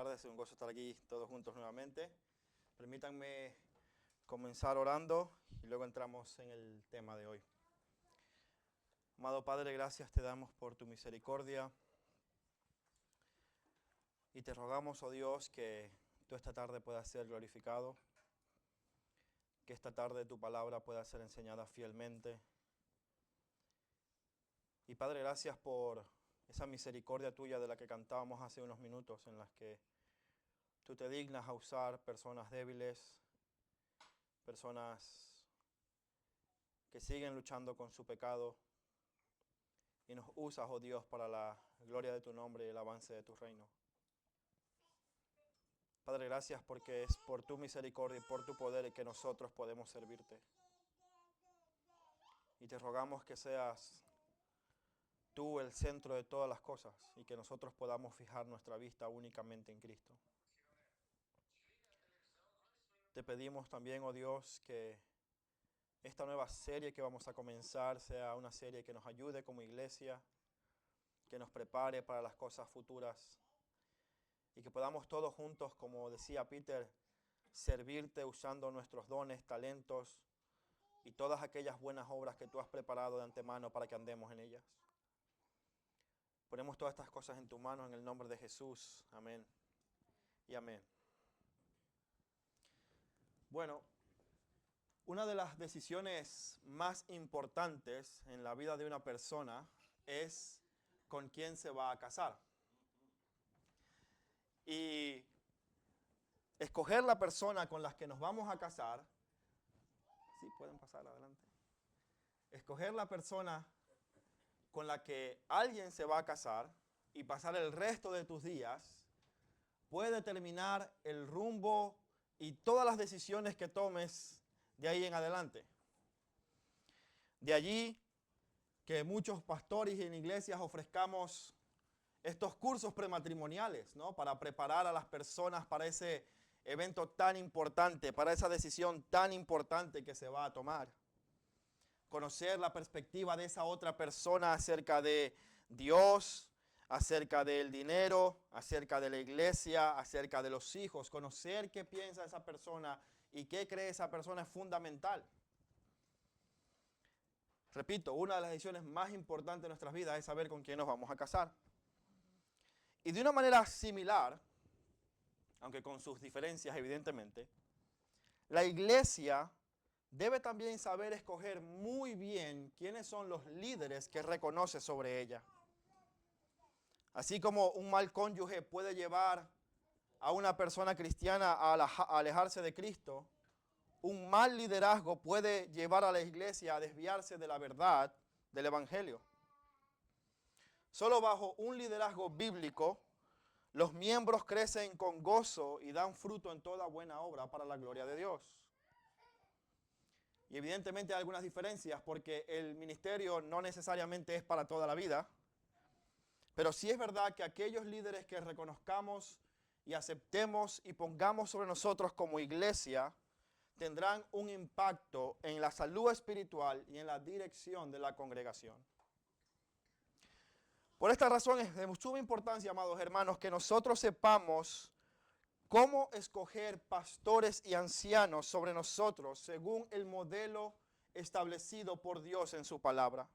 tardes, es un gozo estar aquí todos juntos nuevamente. Permítanme comenzar orando y luego entramos en el tema de hoy. Amado Padre, gracias te damos por tu misericordia y te rogamos, oh Dios, que tú esta tarde puedas ser glorificado, que esta tarde tu palabra pueda ser enseñada fielmente. Y Padre, gracias por esa misericordia tuya de la que cantábamos hace unos minutos, en las que tú te dignas a usar personas débiles, personas que siguen luchando con su pecado, y nos usas, oh Dios, para la gloria de tu nombre y el avance de tu reino. Padre, gracias porque es por tu misericordia y por tu poder que nosotros podemos servirte. Y te rogamos que seas tú el centro de todas las cosas y que nosotros podamos fijar nuestra vista únicamente en Cristo. Te pedimos también, oh Dios, que esta nueva serie que vamos a comenzar sea una serie que nos ayude como iglesia, que nos prepare para las cosas futuras y que podamos todos juntos, como decía Peter, servirte usando nuestros dones, talentos y todas aquellas buenas obras que tú has preparado de antemano para que andemos en ellas. Ponemos todas estas cosas en tu mano en el nombre de Jesús. Amén y amén. Bueno, una de las decisiones más importantes en la vida de una persona es con quién se va a casar. Y escoger la persona con la que nos vamos a casar, sí, pueden pasar adelante. Escoger la persona con la que alguien se va a casar y pasar el resto de tus días puede determinar el rumbo y todas las decisiones que tomes de ahí en adelante. De allí que muchos pastores en iglesias ofrezcamos estos cursos prematrimoniales, ¿no? Para preparar a las personas para ese evento tan importante, para esa decisión tan importante que se va a tomar. Conocer la perspectiva de esa otra persona acerca de Dios, acerca del dinero, acerca de la iglesia, acerca de los hijos. Conocer qué piensa esa persona y qué cree esa persona es fundamental. Repito, una de las decisiones más importantes de nuestras vidas es saber con quién nos vamos a casar. Y de una manera similar, aunque con sus diferencias evidentemente, la iglesia debe también saber escoger muy bien quiénes son los líderes que reconoce sobre ella. Así como un mal cónyuge puede llevar a una persona cristiana a alejarse de Cristo, un mal liderazgo puede llevar a la iglesia a desviarse de la verdad del evangelio. Solo bajo un liderazgo bíblico, los miembros crecen con gozo y dan fruto en toda buena obra para la gloria de Dios. Y evidentemente hay algunas diferencias porque el ministerio no necesariamente es para toda la vida, pero sí es verdad que aquellos líderes que reconozcamos y aceptemos y pongamos sobre nosotros como iglesia tendrán un impacto en la salud espiritual y en la dirección de la congregación. Por esta razón es de suma importancia, amados hermanos, que nosotros sepamos cómo escoger pastores y ancianos sobre nosotros según el modelo establecido por Dios en su palabra.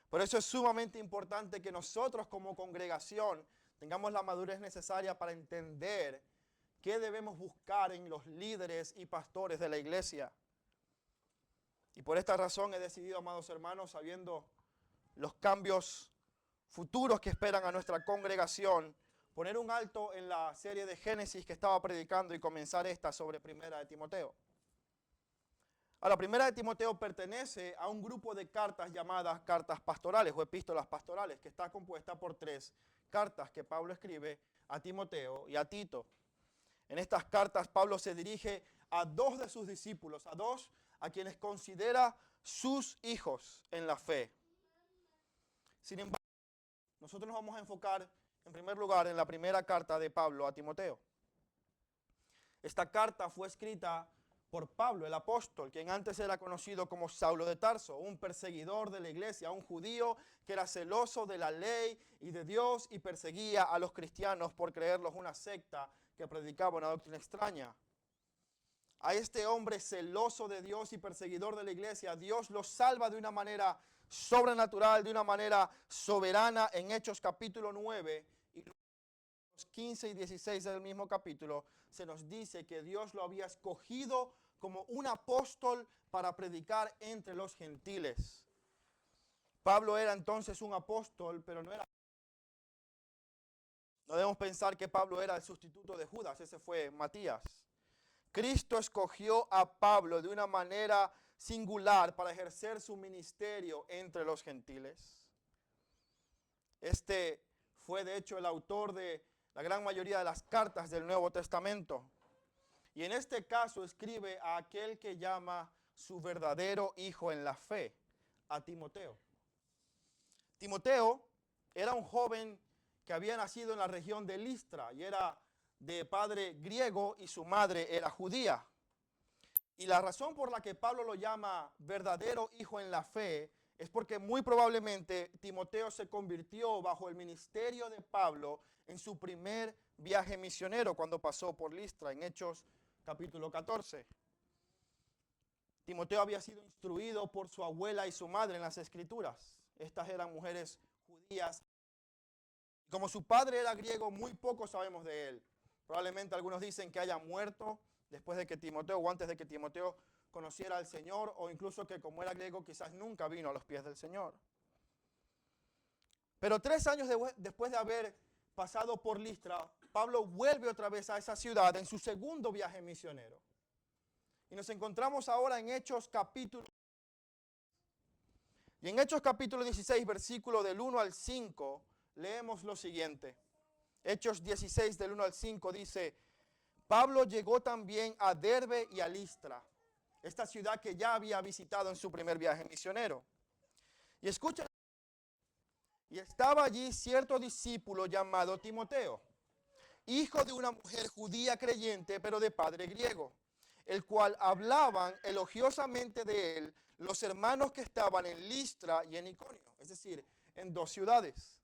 Por eso es sumamente importante que nosotros como congregación tengamos la madurez necesaria para entender qué debemos buscar en los líderes y pastores de la iglesia. Y por esta razón he decidido, amados hermanos, sabiendo los cambios futuros que esperan a nuestra congregación, poner un alto en la serie de Génesis que estaba predicando y comenzar esta sobre Primera de Timoteo. Ahora, Primera de Timoteo pertenece a un grupo de cartas llamadas cartas pastorales o epístolas pastorales, que está compuesta por 3 cartas que Pablo escribe a Timoteo y a Tito. En estas cartas Pablo se dirige a 2 de sus discípulos, a 2 a quienes considera sus hijos en la fe. Sin embargo, nosotros nos vamos a enfocar en primer lugar en la primera carta de Pablo a Timoteo. Esta carta fue escrita por Pablo, el apóstol, quien antes era conocido como Saulo de Tarso, un perseguidor de la iglesia, un judío que era celoso de la ley y de Dios y perseguía a los cristianos por creerlos una secta que predicaba una doctrina extraña. A este hombre celoso de Dios y perseguidor de la iglesia, Dios lo salva de una manera sobrenatural, de una manera soberana en Hechos capítulo 9 y los 15 y 16 del mismo capítulo. Se nos dice que Dios lo había escogido como un apóstol para predicar entre los gentiles. Pablo era entonces un apóstol, pero no debemos pensar que Pablo era el sustituto de Judas, ese fue Matías. Cristo escogió a Pablo de una manera singular para ejercer su ministerio entre los gentiles. Este fue de hecho el autor de la gran mayoría de las cartas del Nuevo Testamento. Y en este caso escribe a aquel que llama su verdadero hijo en la fe, a Timoteo. Timoteo era un joven que había nacido en la región de Listra y era de padre griego y su madre era judía. Y la razón por la que Pablo lo llama verdadero hijo en la fe es porque muy probablemente Timoteo se convirtió bajo el ministerio de Pablo en su primer viaje misionero cuando pasó por Listra, en Hechos capítulo 14. Timoteo había sido instruido por su abuela y su madre en las Escrituras. Estas eran mujeres judías. Como su padre era griego, muy poco sabemos de él. Probablemente algunos dicen que haya muerto después de que Timoteo o antes de que Timoteo conociera al Señor, o incluso que como era griego quizás nunca vino a los pies del Señor. Pero 3 años después de haber pasado por Listra, Pablo vuelve otra vez a esa ciudad en su segundo viaje misionero. Y nos encontramos ahora en Hechos capítulo. Y en Hechos capítulo 16, versículo del 1 al 5, leemos lo siguiente. Hechos 16 del 1 al 5 dice: Pablo llegó también a Derbe y a Listra, esta ciudad que ya había visitado en su primer viaje misionero. Y escuchen, y estaba allí cierto discípulo llamado Timoteo, hijo de una mujer judía creyente, pero de padre griego, el cual hablaban elogiosamente de él los hermanos que estaban en Listra y en Iconio, es decir, en 2 ciudades.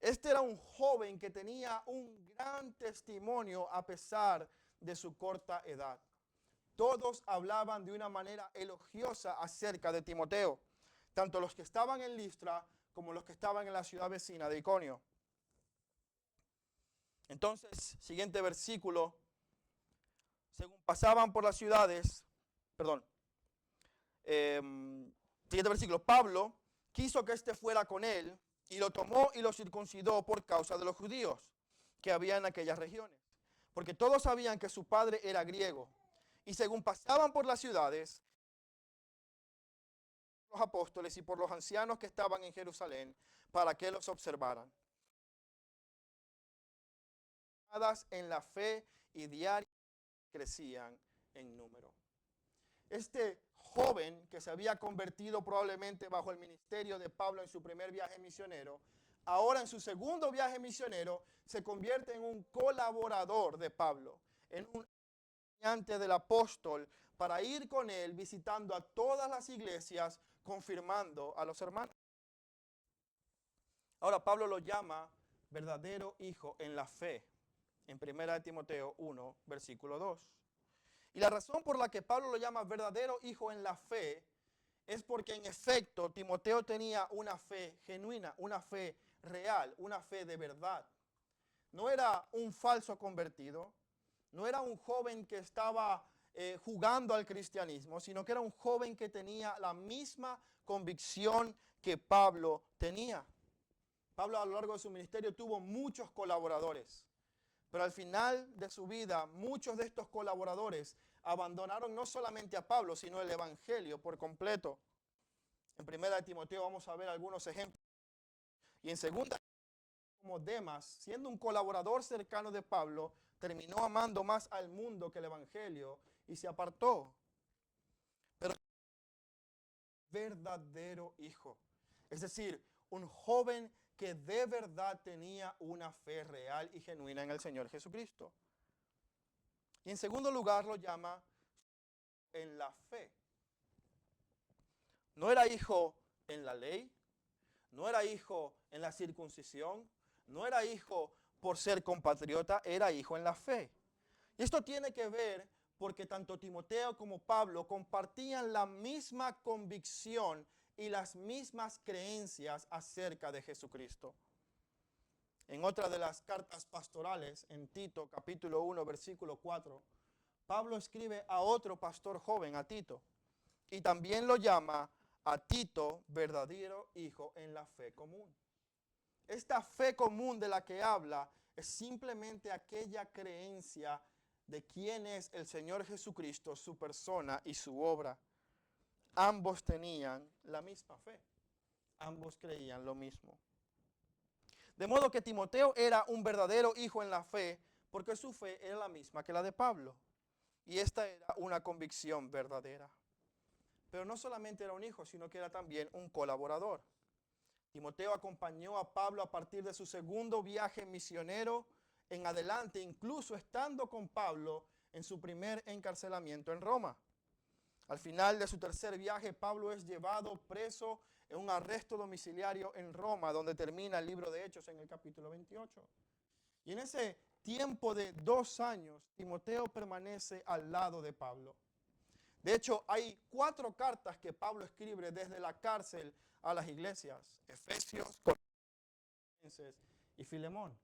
Este era un joven que tenía un gran testimonio a pesar de su corta edad. Todos hablaban de una manera elogiosa acerca de Timoteo, tanto los que estaban en Listra como los que estaban en la ciudad vecina de Iconio. Entonces, siguiente versículo, según pasaban por las ciudades, siguiente versículo, Pablo quiso que éste fuera con él y lo tomó y lo circuncidó por causa de los judíos que había en aquellas regiones, porque todos sabían que su padre era griego. Y según pasaban por las ciudades, los apóstoles y por los ancianos que estaban en Jerusalén, para que los observaran. En la fe y diariamente crecían en número. Este joven que se había convertido probablemente bajo el ministerio de Pablo en su primer viaje misionero, ahora en su segundo viaje misionero se convierte en un colaborador de Pablo, en un acompañante del apóstol para ir con él visitando a todas las iglesias, confirmando a los hermanos. Ahora Pablo lo llama verdadero hijo en la fe, en 1 Timoteo 1, versículo 2. Y la razón por la que Pablo lo llama verdadero hijo en la fe es porque en efecto Timoteo tenía una fe genuina, una fe real, una fe de verdad. No era un falso convertido, no era un joven que estaba jugando al cristianismo, sino que era un joven que tenía la misma convicción que Pablo tenía. Pablo a lo largo de su ministerio tuvo muchos colaboradores, pero al final de su vida muchos de estos colaboradores abandonaron no solamente a Pablo, sino el evangelio por completo. En 1 Timoteo vamos a ver algunos ejemplos. Y en 2, como Demas, siendo un colaborador cercano de Pablo, terminó amando más al mundo que el evangelio y se apartó. Pero verdadero hijo, es decir, un joven que de verdad tenía una fe real y genuina en el Señor Jesucristo. Y en segundo lugar lo llama en la fe. No era hijo en la ley, no era hijo en la circuncisión, no era hijo por ser compatriota, era hijo en la fe. Y esto tiene que ver porque tanto Timoteo como Pablo compartían la misma convicción y las mismas creencias acerca de Jesucristo. En otra de las cartas pastorales, en Tito capítulo 1, versículo 4, Pablo escribe a otro pastor joven, a Tito, y también lo llama a Tito verdadero hijo en la fe común. Esta fe común de la que habla es simplemente aquella creencia de quién es el Señor Jesucristo, su persona y su obra. Ambos tenían la misma fe. Ambos creían lo mismo. De modo que Timoteo era un verdadero hijo en la fe, porque su fe era la misma que la de Pablo. Y esta era una convicción verdadera. Pero no solamente era un hijo, sino que era también un colaborador. Timoteo acompañó a Pablo a partir de su segundo viaje misionero en adelante, incluso estando con Pablo en su primer encarcelamiento en Roma. Al final de su tercer viaje, Pablo es llevado preso en un arresto domiciliario en Roma, donde termina el libro de Hechos en el capítulo 28. Y en ese tiempo de 2 años, Timoteo permanece al lado de Pablo. De hecho, hay 4 cartas que Pablo escribe desde la cárcel a las iglesias: Efesios, Colosenses y Filemón.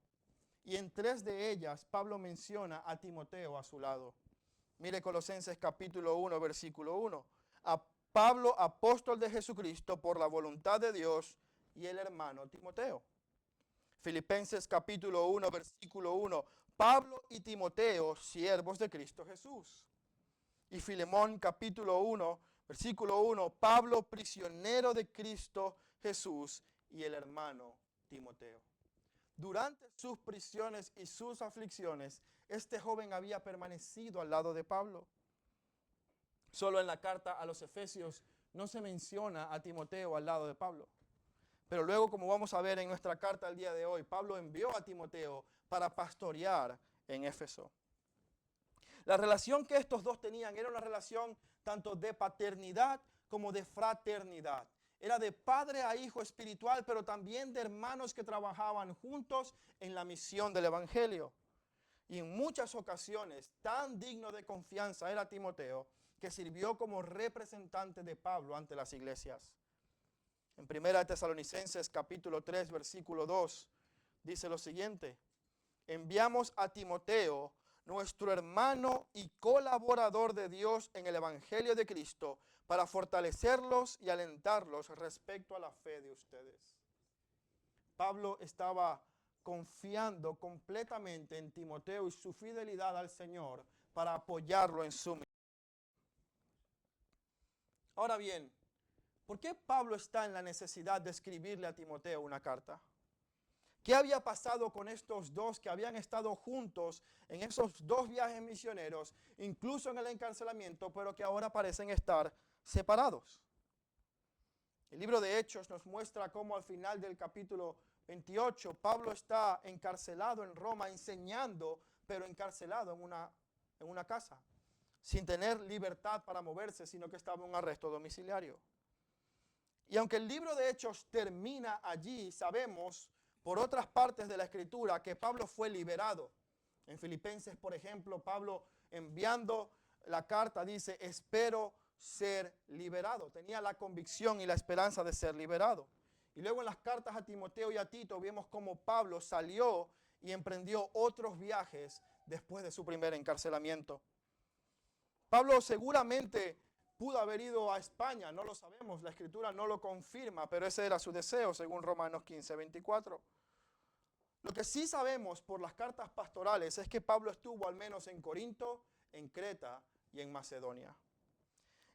Y en 3 de ellas, Pablo menciona a Timoteo a su lado. Mire Colosenses capítulo 1, versículo 1. A Pablo, apóstol de Jesucristo, por la voluntad de Dios, y el hermano Timoteo. Filipenses capítulo 1, versículo 1. Pablo y Timoteo, siervos de Cristo Jesús. Y Filemón capítulo 1, versículo 1. Pablo, prisionero de Cristo Jesús, y el hermano Timoteo. Durante sus prisiones y sus aflicciones, este joven había permanecido al lado de Pablo. Solo en la carta a los Efesios no se menciona a Timoteo al lado de Pablo. Pero luego, como vamos a ver en nuestra carta el día de hoy, Pablo envió a Timoteo para pastorear en Éfeso. La relación que estos dos tenían era una relación tanto de paternidad como de fraternidad. Era de padre a hijo espiritual, pero también de hermanos que trabajaban juntos en la misión del evangelio. Y en muchas ocasiones, tan digno de confianza era Timoteo, que sirvió como representante de Pablo ante las iglesias. En 1 Tesalonicenses capítulo 3, versículo 2, dice lo siguiente: enviamos a Timoteo, nuestro hermano y colaborador de Dios en el evangelio de Cristo, para fortalecerlos y alentarlos respecto a la fe de ustedes. Pablo estaba confiando completamente en Timoteo y su fidelidad al Señor para apoyarlo en su misión. Ahora bien, ¿por qué Pablo está en la necesidad de escribirle a Timoteo una carta? ¿Qué había pasado con estos dos que habían estado juntos en esos 2 viajes misioneros, incluso en el encarcelamiento, pero que ahora parecen estar separados? El libro de Hechos nos muestra cómo al final del capítulo 28, Pablo está encarcelado en Roma, enseñando, pero encarcelado en una casa, sin tener libertad para moverse, sino que estaba en un arresto domiciliario. Y aunque el libro de Hechos termina allí, sabemos por otras partes de la Escritura que Pablo fue liberado. En Filipenses, por ejemplo, Pablo, enviando la carta, dice: espero ser liberado. Tenía la convicción y la esperanza de ser liberado. Y luego en las cartas a Timoteo y a Tito vemos cómo Pablo salió y emprendió otros viajes después de su primer encarcelamiento. Pablo seguramente pudo haber ido a España, no lo sabemos, la Escritura no lo confirma, pero ese era su deseo según Romanos 15, 24. Lo que sí sabemos por las cartas pastorales es que Pablo estuvo al menos en Corinto, en Creta y en Macedonia.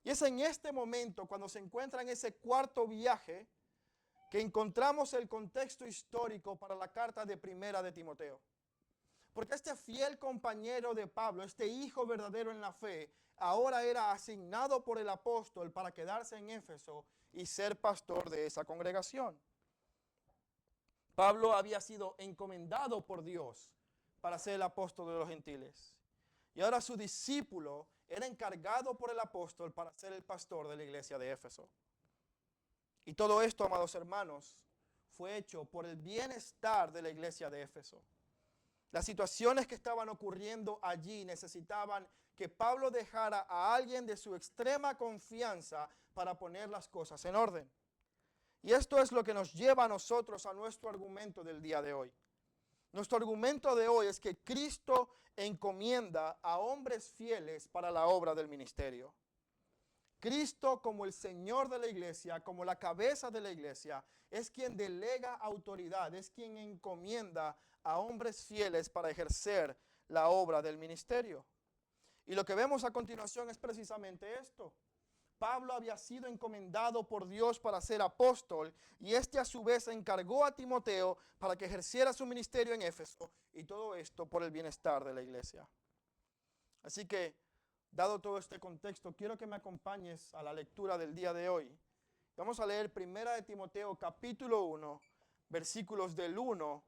Y es en este momento, cuando se encuentra en ese 4.º viaje, que encontramos el contexto histórico para la carta de primera de Timoteo. Porque este fiel compañero de Pablo, este hijo verdadero en la fe, ahora era asignado por el apóstol para quedarse en Éfeso y ser pastor de esa congregación. Pablo había sido encomendado por Dios para ser el apóstol de los gentiles. Y ahora su discípulo era encargado por el apóstol para ser el pastor de la iglesia de Éfeso. Y todo esto, amados hermanos, fue hecho por el bienestar de la iglesia de Éfeso. Las situaciones que estaban ocurriendo allí necesitaban que Pablo dejara a alguien de su extrema confianza para poner las cosas en orden. Y esto es lo que nos lleva a nosotros a nuestro argumento del día de hoy. Nuestro argumento de hoy es que Cristo encomienda a hombres fieles para la obra del ministerio. Cristo, como el Señor de la iglesia, como la cabeza de la iglesia, es quien delega autoridad, es quien encomienda a hombres fieles para ejercer la obra del ministerio. Y lo que vemos a continuación es precisamente esto. Pablo había sido encomendado por Dios para ser apóstol, y este a su vez encargó a Timoteo para que ejerciera su ministerio en Éfeso, y todo esto por el bienestar de la iglesia. Así que, dado todo este contexto, quiero que me acompañes a la lectura del día de hoy. Vamos a leer 1 de Timoteo capítulo 1, versículos del 1.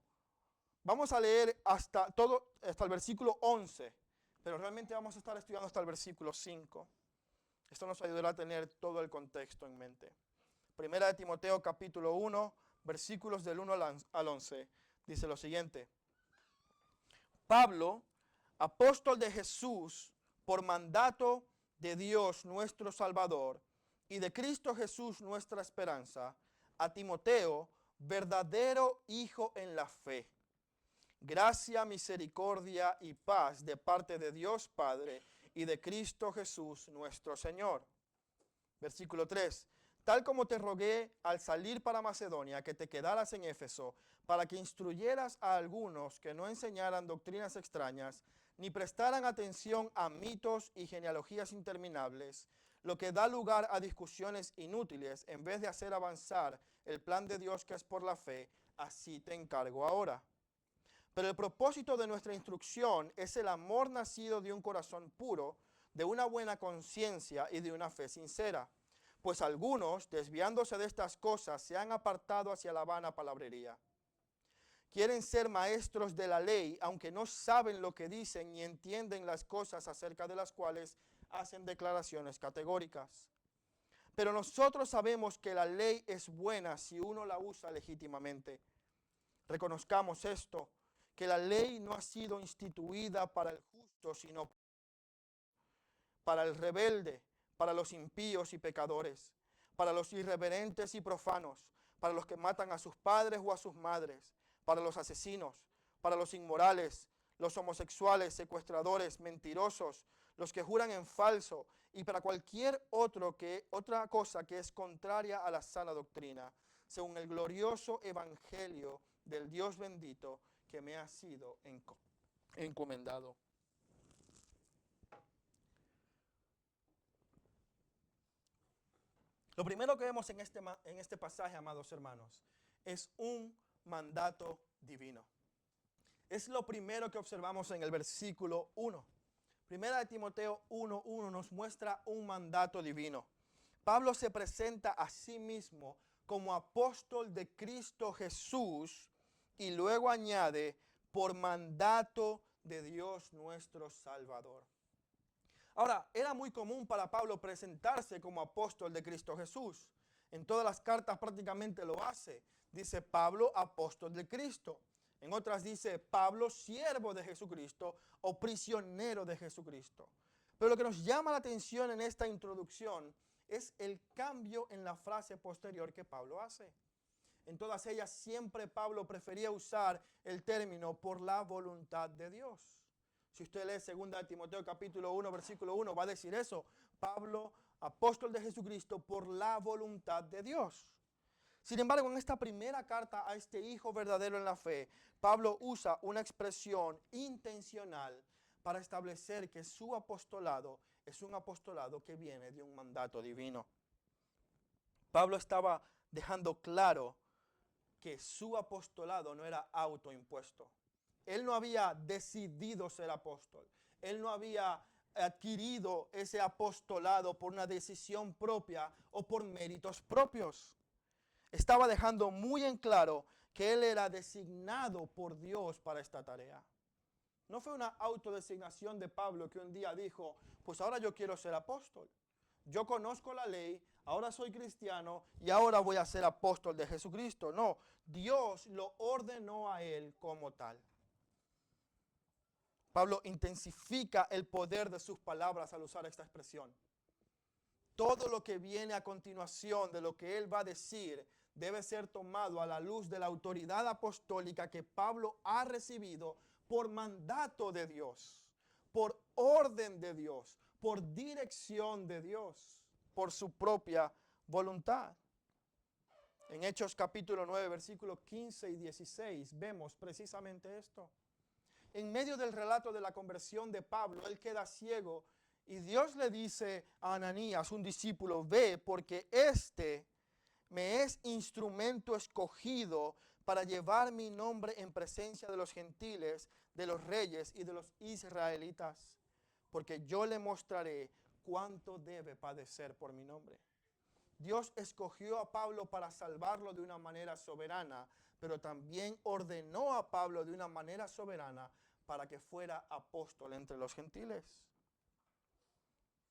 Vamos a leer hasta el versículo 11, pero realmente vamos a estar estudiando hasta el versículo 5. Esto nos ayudará a tener todo el contexto en mente. 1 de Timoteo capítulo 1, versículos del 1 al 11, dice lo siguiente. Pablo, apóstol de Jesús, por mandato de Dios nuestro Salvador y de Cristo Jesús nuestra esperanza, a Timoteo, verdadero hijo en la fe. Gracia, misericordia y paz de parte de Dios Padre y de Cristo Jesús nuestro Señor. Versículo 3. Tal como te rogué al salir para Macedonia que te quedaras en Éfeso, para que instruyeras a algunos que no enseñaran doctrinas extrañas, ni prestaran atención a mitos y genealogías interminables, lo que da lugar a discusiones inútiles en vez de hacer avanzar el plan de Dios que es por la fe, así te encargo ahora. Pero el propósito de nuestra instrucción es el amor nacido de un corazón puro, de una buena conciencia y de una fe sincera. Pues algunos, desviándose de estas cosas, se han apartado hacia la vana palabrería. Quieren ser maestros de la ley, aunque no saben lo que dicen ni entienden las cosas acerca de las cuales hacen declaraciones categóricas. Pero nosotros sabemos que la ley es buena si uno la usa legítimamente. Reconozcamos esto, que la ley no ha sido instituida para el justo, sino para el rebelde, para los impíos y pecadores, para los irreverentes y profanos, para los que matan a sus padres o a sus madres, para los asesinos, para los inmorales, los homosexuales, secuestradores, mentirosos, los que juran en falso, y para cualquier otra cosa que es contraria a la sana doctrina, según el glorioso evangelio del Dios bendito que me ha sido encomendado. Lo primero que vemos en este pasaje, amados hermanos, es un mandato divino. Es lo primero que observamos en el versículo 1. Primera de Timoteo 1:1 nos muestra un mandato divino. Pablo se presenta a sí mismo como apóstol de Cristo Jesús y luego añade, por mandato de Dios nuestro Salvador. Ahora, era muy común para Pablo presentarse como apóstol de Cristo Jesús. En todas las cartas prácticamente lo hace. Dice Pablo, apóstol de Cristo. En otras dice Pablo, siervo de Jesucristo o prisionero de Jesucristo. Pero lo que nos llama la atención en esta introducción es el cambio en la frase posterior que Pablo hace. En todas ellas siempre Pablo prefería usar el término por la voluntad de Dios. Si usted lee 2 de Timoteo capítulo 1, versículo 1, va a decir eso. Pablo, apóstol de Jesucristo, por la voluntad de Dios. Sin embargo, en esta primera carta a este hijo verdadero en la fe, Pablo usa una expresión intencional para establecer que su apostolado es un apostolado que viene de un mandato divino. Pablo estaba dejando claro que su apostolado no era autoimpuesto. Él no había decidido ser apóstol. Él no había adquirido ese apostolado por una decisión propia o por méritos propios. Estaba dejando muy en claro que él era designado por Dios para esta tarea. No fue una autodesignación de Pablo que un día dijo, pues ahora yo quiero ser apóstol. Yo conozco la ley, ahora soy cristiano y ahora voy a ser apóstol de Jesucristo. No, Dios lo ordenó a él como tal. Pablo intensifica el poder de sus palabras al usar esta expresión. Todo lo que viene a continuación de lo que él va a decir debe ser tomado a la luz de la autoridad apostólica que Pablo ha recibido por mandato de Dios, por orden de Dios, por dirección de Dios, por su propia voluntad. En Hechos capítulo 9, versículos 15 y 16 vemos precisamente esto. En medio del relato de la conversión de Pablo, él queda ciego y Dios le dice a Ananías, un discípulo, ve porque este me es instrumento escogido para llevar mi nombre en presencia de los gentiles, de los reyes y de los israelitas, porque yo le mostraré cuánto debe padecer por mi nombre. Dios escogió a Pablo para salvarlo de una manera soberana, pero también ordenó a Pablo de una manera soberana para que fuera apóstol entre los gentiles.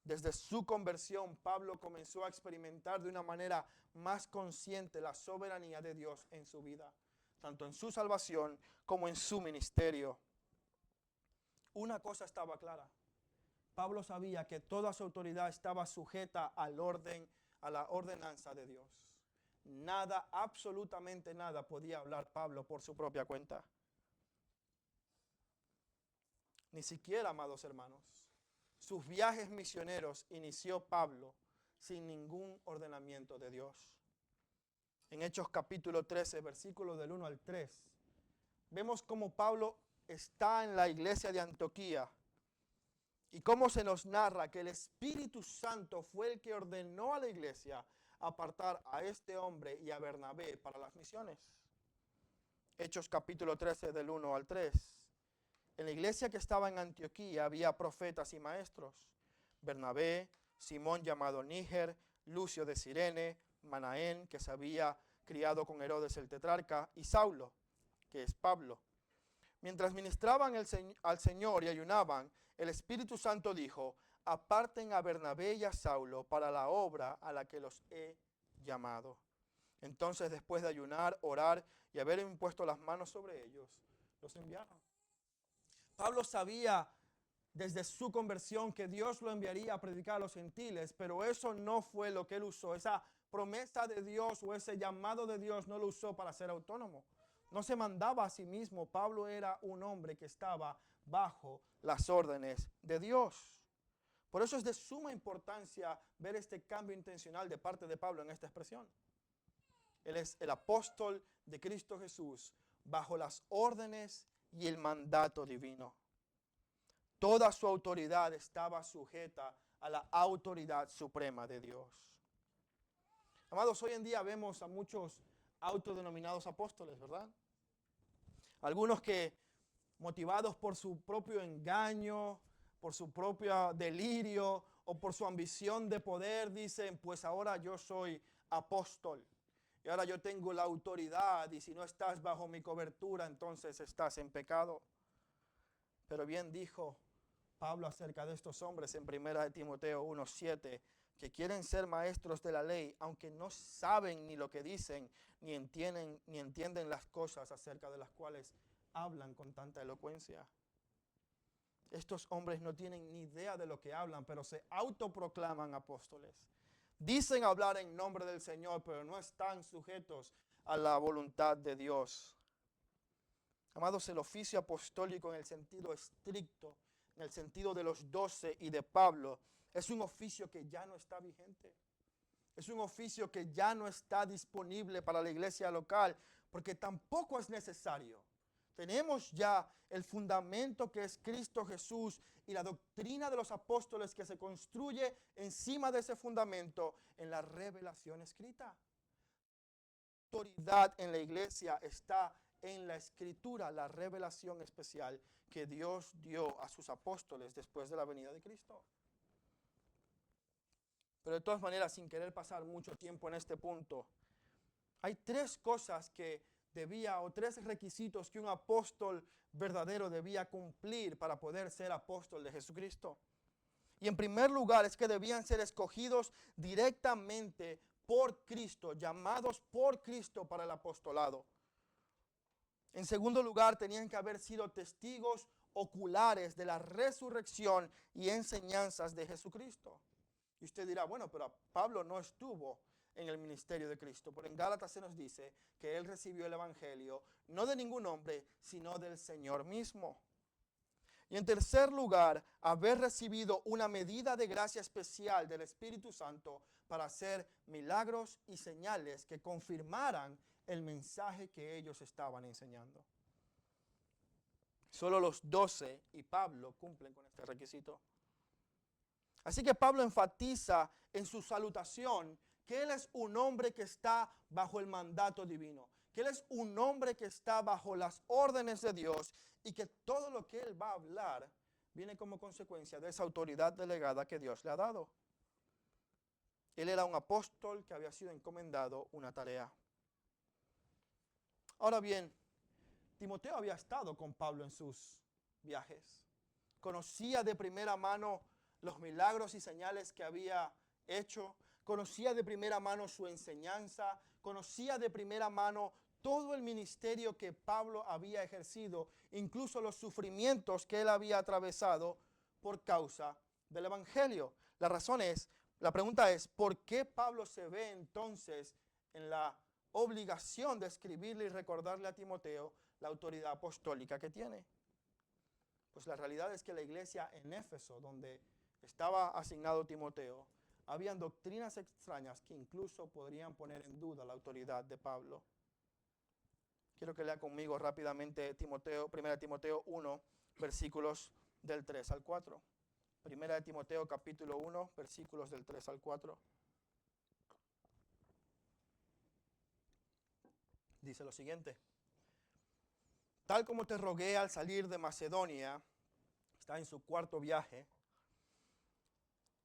Desde su conversión, Pablo comenzó a experimentar de una manera más consciente la soberanía de Dios en su vida, tanto en su salvación como en su ministerio. Una cosa estaba clara. Pablo sabía que toda su autoridad estaba sujeta al orden, a la ordenanza de Dios. Nada, absolutamente nada podía hablar Pablo por su propia cuenta. Ni siquiera, amados hermanos, sus viajes misioneros inició Pablo sin ningún ordenamiento de Dios. En Hechos capítulo 13, versículos del 1 al 3, vemos cómo Pablo está en la iglesia de Antioquía y cómo se nos narra que el Espíritu Santo fue el que ordenó a la iglesia apartar a este hombre y a Bernabé para las misiones. Hechos capítulo 13 del 1 al 3. En la iglesia que estaba en Antioquía había profetas y maestros: Bernabé, Simón llamado Níger, Lucio de Cirene, Manaén, que se había criado con Herodes el tetrarca, y Saulo, que es Pablo. Mientras ministraban al Señor y ayunaban, el Espíritu Santo dijo: aparten a Bernabé y a Saulo para la obra a la que los he llamado. Entonces, después de ayunar, orar y haber impuesto las manos sobre ellos, los enviaron. Pablo sabía desde su conversión que Dios lo enviaría a predicar a los gentiles, pero eso no fue lo que él usó. Esa promesa de Dios o ese llamado de Dios no lo usó para ser autónomo. No se mandaba a sí mismo. Pablo era un hombre que estaba bajo las órdenes de Dios. Por eso es de suma importancia ver este cambio intencional de parte de Pablo en esta expresión. Él es el apóstol de Cristo Jesús bajo las órdenes y el mandato divino. Toda su autoridad estaba sujeta a la autoridad suprema de Dios. Amados, hoy en día vemos a muchos autodenominados apóstoles, ¿verdad? Algunos que, motivados por su propio engaño, por su propio delirio o por su ambición de poder, dicen, pues ahora yo soy apóstol. Y ahora yo tengo la autoridad y si no estás bajo mi cobertura, entonces estás en pecado. Pero bien dijo Pablo acerca de estos hombres en 1 Timoteo 1:7, que quieren ser maestros de la ley, aunque no saben ni lo que dicen, ni entienden las cosas acerca de las cuales hablan con tanta elocuencia. Estos hombres no tienen ni idea de lo que hablan, pero se autoproclaman apóstoles. Dicen hablar en nombre del Señor, pero no están sujetos a la voluntad de Dios. Amados, el oficio apostólico en el sentido estricto, en el sentido de los 12 y de Pablo, es un oficio que ya no está vigente. Es un oficio que ya no está disponible para la iglesia local, porque tampoco es necesario. Tenemos ya el fundamento que es Cristo Jesús y la doctrina de los apóstoles que se construye encima de ese fundamento en la revelación escrita. La autoridad en la iglesia está en la escritura, la revelación especial que Dios dio a sus apóstoles después de la venida de Cristo. Pero de todas maneras, sin querer pasar mucho tiempo en este punto, hay tres cosas que tres requisitos que un apóstol verdadero debía cumplir para poder ser apóstol de Jesucristo. Y en primer lugar es que debían ser escogidos directamente por Cristo, llamados por Cristo para el apostolado. En segundo lugar, tenían que haber sido testigos oculares de la resurrección y enseñanzas de Jesucristo. Y usted dirá, bueno, pero Pablo no estuvo en el ministerio de Cristo. Pero en Gálatas se nos dice que él recibió el evangelio no de ningún hombre, sino del Señor mismo. Y en tercer lugar, haber recibido una medida de gracia especial del Espíritu Santo para hacer milagros y señales que confirmaran el mensaje que ellos estaban enseñando. Solo los 12 y Pablo cumplen con este requisito. Así que Pablo enfatiza en su salutación que él es un hombre que está bajo el mandato divino, que él es un hombre que está bajo las órdenes de Dios y que todo lo que él va a hablar viene como consecuencia de esa autoridad delegada que Dios le ha dado. Él era un apóstol que había sido encomendado una tarea. Ahora bien, Timoteo había estado con Pablo en sus viajes. Conocía de primera mano los milagros y señales que había hecho. Conocía de primera mano su enseñanza. Conocía de primera mano todo el ministerio que Pablo había ejercido, incluso los sufrimientos que él había atravesado por causa del evangelio. La pregunta es, ¿por qué Pablo se ve entonces en la obligación de escribirle y recordarle a Timoteo la autoridad apostólica que tiene? Pues la realidad es que la iglesia en Éfeso, donde estaba asignado Timoteo, habían doctrinas extrañas que incluso podrían poner en duda la autoridad de Pablo. Quiero que lea conmigo rápidamente 1 Timoteo 1, versículos del 3 al 4. 1 Timoteo capítulo 1, versículos del 3 al 4. Dice lo siguiente: tal como te rogué al salir de Macedonia, está en su cuarto viaje,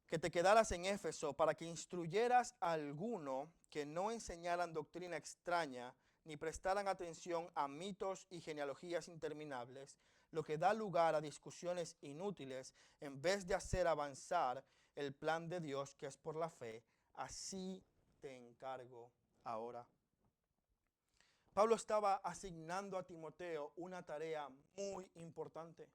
que te quedaras en Éfeso para que instruyeras a alguno que no enseñaran doctrina extraña, ni prestaran atención a mitos y genealogías interminables, lo que da lugar a discusiones inútiles, en vez de hacer avanzar el plan de Dios que es por la fe. Así te encargo ahora. Pablo estaba asignando a Timoteo una tarea muy importante,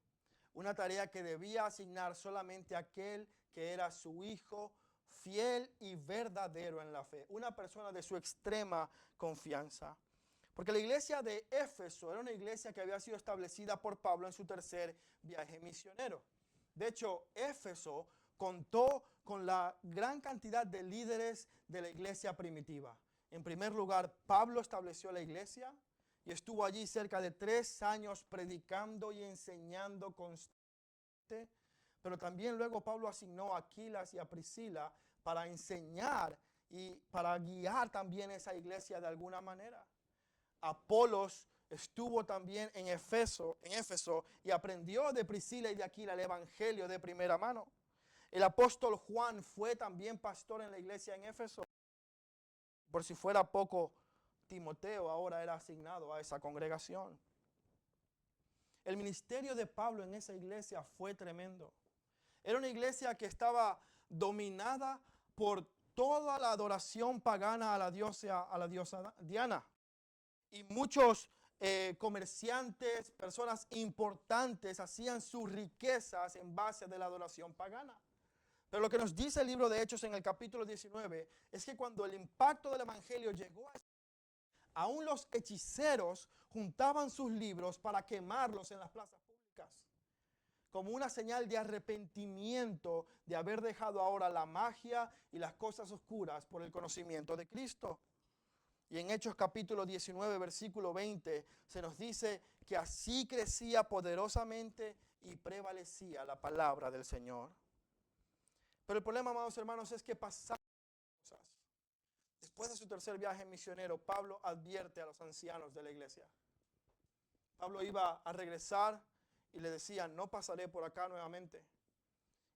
una tarea que debía asignar solamente a aquel que era su hijo fiel y verdadero en la fe, una persona de su extrema confianza. Porque la iglesia de Éfeso era una iglesia que había sido establecida por Pablo en su tercer viaje misionero. De hecho, Éfeso contó con la gran cantidad de líderes de la iglesia primitiva. En primer lugar, Pablo estableció la iglesia y estuvo allí cerca de 3 años predicando y enseñando constantemente. Pero también luego Pablo asignó a Aquilas y a Priscila para enseñar y para guiar también esa iglesia de alguna manera. Apolos estuvo también en Éfeso y aprendió de Priscila y de Aquila el evangelio de primera mano. El apóstol Juan fue también pastor en la iglesia en Éfeso. Por si fuera poco, Timoteo ahora era asignado a esa congregación. El ministerio de Pablo en esa iglesia fue tremendo. Era una iglesia que estaba dominada por toda la adoración pagana a la diosa Diana. Y muchos comerciantes, personas importantes, hacían sus riquezas en base de la adoración pagana. Pero lo que nos dice el libro de Hechos en el capítulo 19 es que cuando el impacto del evangelio llegó aún los hechiceros juntaban sus libros para quemarlos en las plazas públicas, como una señal de arrepentimiento de haber dejado ahora la magia y las cosas oscuras por el conocimiento de Cristo. Y en Hechos capítulo 19, versículo 20, se nos dice que así crecía poderosamente y prevalecía la palabra del Señor. Pero el problema, amados hermanos, es que pasaron cosas. Después de su tercer viaje misionero, Pablo advierte a los ancianos de la iglesia. Pablo iba a regresar y le decía, no pasaré por acá nuevamente.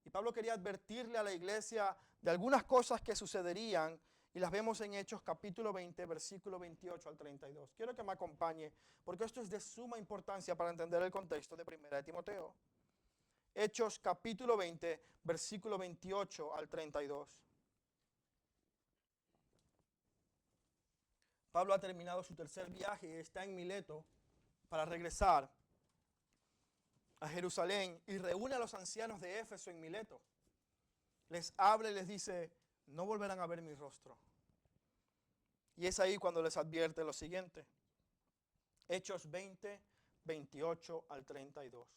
Y Pablo quería advertirle a la iglesia de algunas cosas que sucederían Y las vemos en Hechos capítulo 20, versículo 28 al 32. Quiero que me acompañe, porque esto es de suma importancia para entender el contexto de 1 de Timoteo. Hechos capítulo 20, versículo 28 al 32. Pablo ha terminado su tercer viaje y está en Mileto para regresar a Jerusalén y reúne a los ancianos de Éfeso en Mileto. Les habla y les dice, no volverán a ver mi rostro. Y es ahí cuando les advierte lo siguiente. Hechos 20, 28 al 32.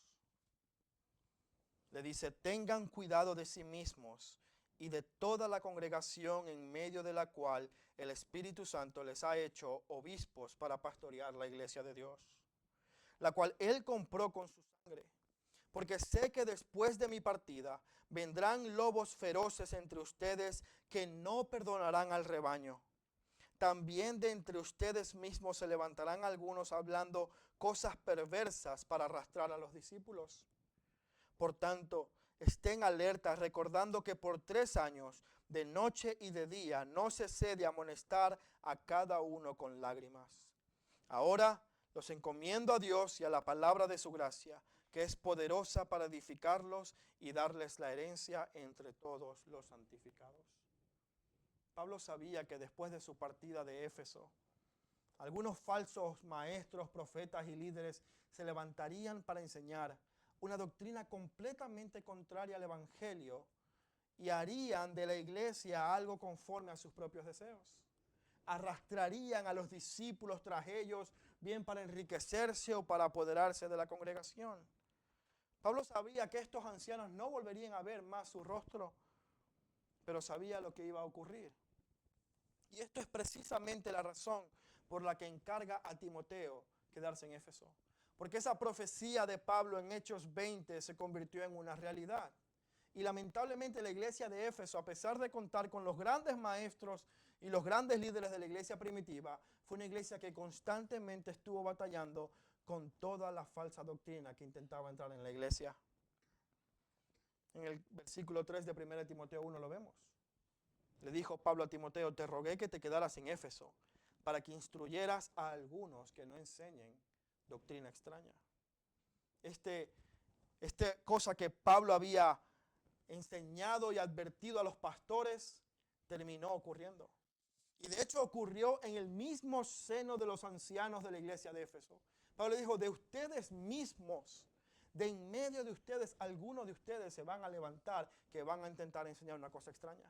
Le dice, tengan cuidado de sí mismos y de toda la congregación en medio de la cual el Espíritu Santo les ha hecho obispos para pastorear la iglesia de Dios, la cual Él compró con su sangre. Porque sé que después de mi partida vendrán lobos feroces entre ustedes que no perdonarán al rebaño. También de entre ustedes mismos se levantarán algunos hablando cosas perversas para arrastrar a los discípulos. Por tanto, estén alertas, recordando que por 3 años, de noche y de día, no cesé de amonestar a cada uno con lágrimas. Ahora los encomiendo a Dios y a la palabra de su gracia, que es poderosa para edificarlos y darles la herencia entre todos los santificados. Pablo sabía que después de su partida de Éfeso, algunos falsos maestros, profetas y líderes se levantarían para enseñar una doctrina completamente contraria al Evangelio y harían de la iglesia algo conforme a sus propios deseos. Arrastrarían a los discípulos tras ellos, bien para enriquecerse o para apoderarse de la congregación. Pablo sabía que estos ancianos no volverían a ver más su rostro, pero sabía lo que iba a ocurrir. Y esto es precisamente la razón por la que encarga a Timoteo quedarse en Éfeso. Porque esa profecía de Pablo en Hechos 20 se convirtió en una realidad. Y lamentablemente la iglesia de Éfeso, a pesar de contar con los grandes maestros y los grandes líderes de la iglesia primitiva, fue una iglesia que constantemente estuvo batallando con toda la falsa doctrina que intentaba entrar en la iglesia. En el versículo 3 de 1 Timoteo 1 lo vemos. Le dijo Pablo a Timoteo, te rogué que te quedaras en Éfeso para que instruyeras a algunos que no enseñen doctrina extraña. Esta cosa que Pablo había enseñado y advertido a los pastores terminó ocurriendo. Y de hecho ocurrió en el mismo seno de los ancianos de la iglesia de Éfeso. Pablo dijo, de ustedes mismos, de en medio de ustedes, algunos de ustedes se van a levantar que van a intentar enseñar una cosa extraña.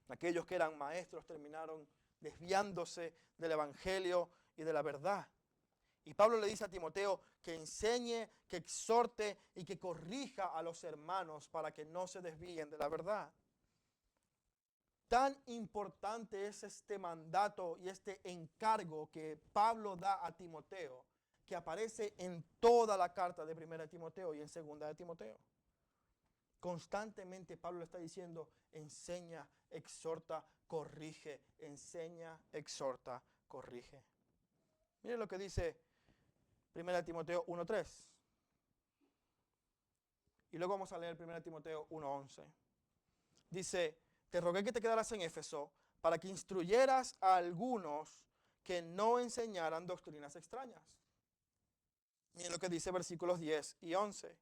Aquellos que eran maestros terminaron desviándose del evangelio y de la verdad. Y Pablo le dice a Timoteo que enseñe, que exhorte y que corrija a los hermanos para que no se desvíen de la verdad. Tan importante es este mandato y este encargo que Pablo da a Timoteo, que aparece en toda la carta de 1 Timoteo y en 2 de Timoteo. Constantemente Pablo le está diciendo, enseña, exhorta, corrige, enseña, exhorta, corrige. Miren lo que dice 1 Timoteo 1:3. Y luego vamos a leer 1 Timoteo 1:11. Dice, te rogué que te quedaras en Éfeso para que instruyeras a algunos que no enseñaran doctrinas extrañas. Miren lo que dice versículos 10 y 11.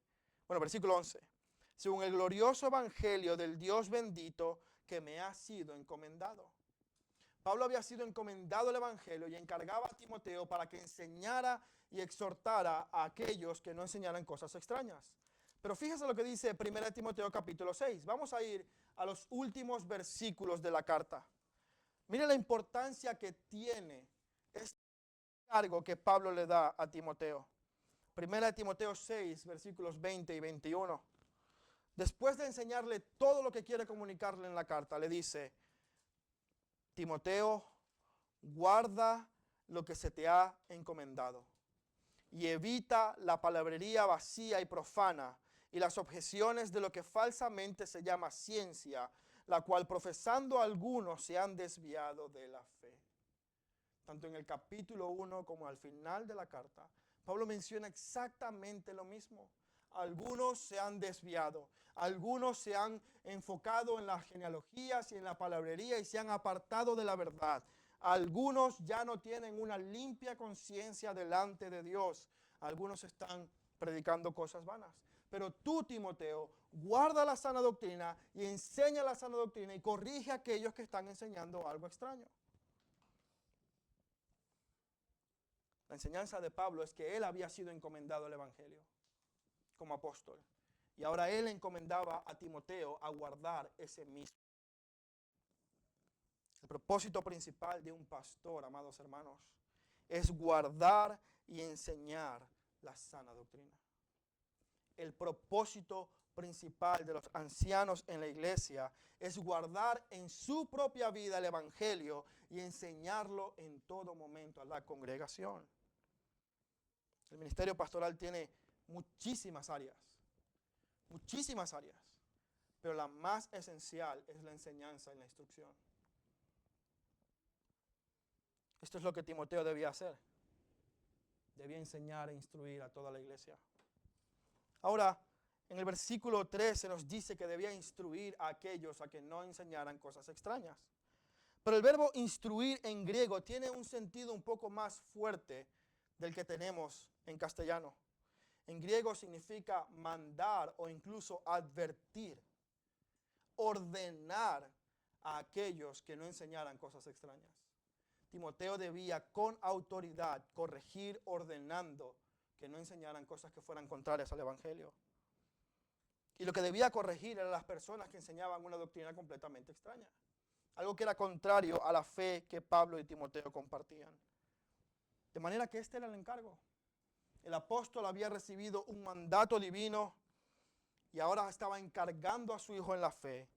Bueno, versículo 11. Según el glorioso evangelio del Dios bendito que me ha sido encomendado. Pablo había sido encomendado el evangelio y encargaba a Timoteo para que enseñara y exhortara a aquellos que no enseñaran cosas extrañas. Pero fíjese lo que dice 1 Timoteo capítulo 6. Vamos a ir a los últimos versículos de la carta. Mire la importancia que tiene este encargo que Pablo le da a Timoteo. 1 Timoteo 6, versículos 20 y 21. Después de enseñarle todo lo que quiere comunicarle en la carta, le dice, Timoteo, guarda lo que se te ha encomendado y evita la palabrería vacía y profana y las objeciones de lo que falsamente se llama ciencia, la cual profesando algunos se han desviado de la fe. Tanto en el capítulo 1 como al final de la carta, Pablo menciona exactamente lo mismo. algunos se han desviado, algunos se han enfocado en las genealogías y en la palabrería y se han apartado de la verdad. Algunos ya no tienen una limpia conciencia delante de Dios. Algunos están predicando cosas vanas. Pero tú, Timoteo, guarda la sana doctrina y enseña la sana doctrina y corrige a aquellos que están enseñando algo extraño. La enseñanza de Pablo es que él había sido encomendado al Evangelio como apóstol. Y ahora él encomendaba a Timoteo a guardar ese mismo. El propósito principal de un pastor, amados hermanos, es guardar y enseñar la sana doctrina. El propósito principal de los ancianos en la iglesia es guardar en su propia vida el Evangelio y enseñarlo en todo momento a la congregación. El ministerio pastoral tiene muchísimas áreas, pero la más esencial es la enseñanza y la instrucción. Esto es lo que Timoteo debía hacer. Debía enseñar e instruir a toda la iglesia. Ahora, en el versículo 3 se nos dice que debía instruir a aquellos a que no enseñaran cosas extrañas. Pero el verbo instruir en griego tiene un sentido un poco más fuerte del que tenemos en castellano. En griego significa mandar o incluso advertir, ordenar a aquellos que no enseñaran cosas extrañas. Timoteo debía con autoridad corregir ordenando que no enseñaran cosas que fueran contrarias al Evangelio. Y lo que debía corregir eran las personas que enseñaban una doctrina completamente extraña. Algo que era contrario a la fe que Pablo y Timoteo compartían. De manera que este era el encargo. El apóstol había recibido un mandato divino y ahora estaba encargando a su hijo en la fe.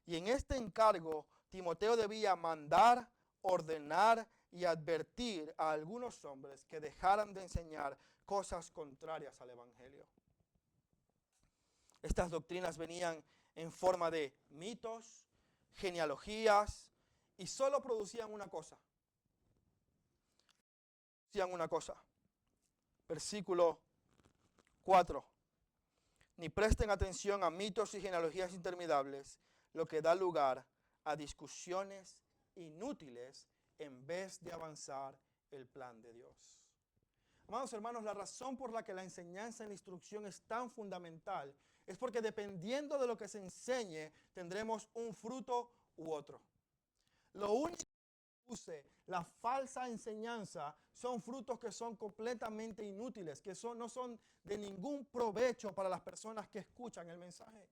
Y en este encargo, Timoteo debía mandar, ordenar y advertir a algunos hombres que dejaran de enseñar cosas contrarias al Evangelio. Estas doctrinas venían en forma de mitos, genealogías y solo producían una cosa. Versículo 4. Ni presten atención a mitos y genealogías interminables, lo que da lugar a discusiones inútiles en vez de avanzar el plan de Dios. Amados hermanos, la razón por la que la enseñanza y la instrucción es tan fundamental es porque dependiendo de lo que se enseñe, tendremos un fruto u otro. Lo único que produce la falsa enseñanza son frutos que son completamente inútiles, que no son de ningún provecho para las personas que escuchan el mensaje.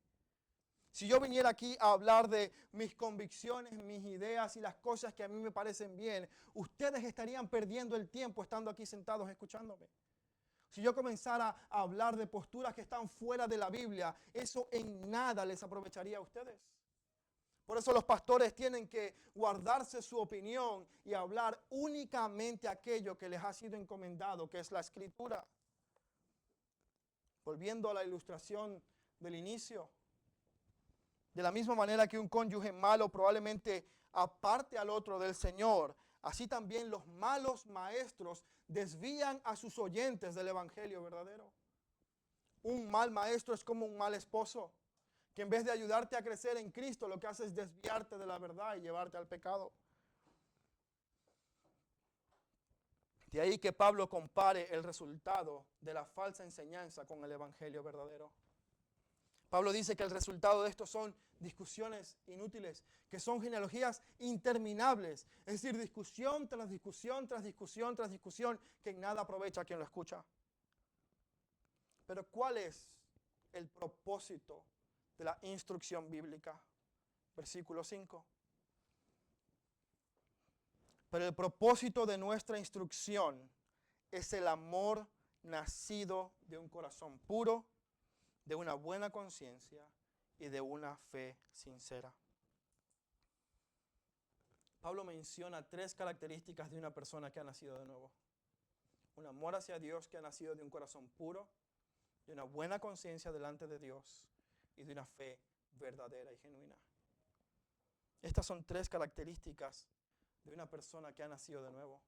Si yo viniera aquí a hablar de mis convicciones, mis ideas y las cosas que a mí me parecen bien, ustedes estarían perdiendo el tiempo estando aquí sentados escuchándome. Si yo comenzara a hablar de posturas que están fuera de la Biblia, eso en nada les aprovecharía a ustedes. Por eso los pastores tienen que guardarse su opinión y hablar únicamente aquello que les ha sido encomendado, que es la Escritura. Volviendo a la ilustración del inicio. De la misma manera que un cónyuge malo probablemente aparte al otro del Señor, así también los malos maestros desvían a sus oyentes del Evangelio verdadero. Un mal maestro es como un mal esposo, que en vez de ayudarte a crecer en Cristo, lo que hace es desviarte de la verdad y llevarte al pecado. De ahí que Pablo compare el resultado de la falsa enseñanza con el Evangelio verdadero. Pablo dice que el resultado de esto son discusiones inútiles, que son genealogías interminables, es decir, discusión tras discusión, tras discusión, tras discusión, que en nada aprovecha a quien lo escucha. Pero ¿cuál es el propósito de la instrucción bíblica? Versículo 5. Pero el propósito de nuestra instrucción es el amor nacido de un corazón puro, de una buena conciencia y de una fe sincera. Pablo menciona 3 características de una persona que ha nacido de nuevo. Un amor hacia Dios que ha nacido de un corazón puro, de una buena conciencia delante de Dios y de una fe verdadera y genuina. Estas son 3 características de una persona que ha nacido de nuevo.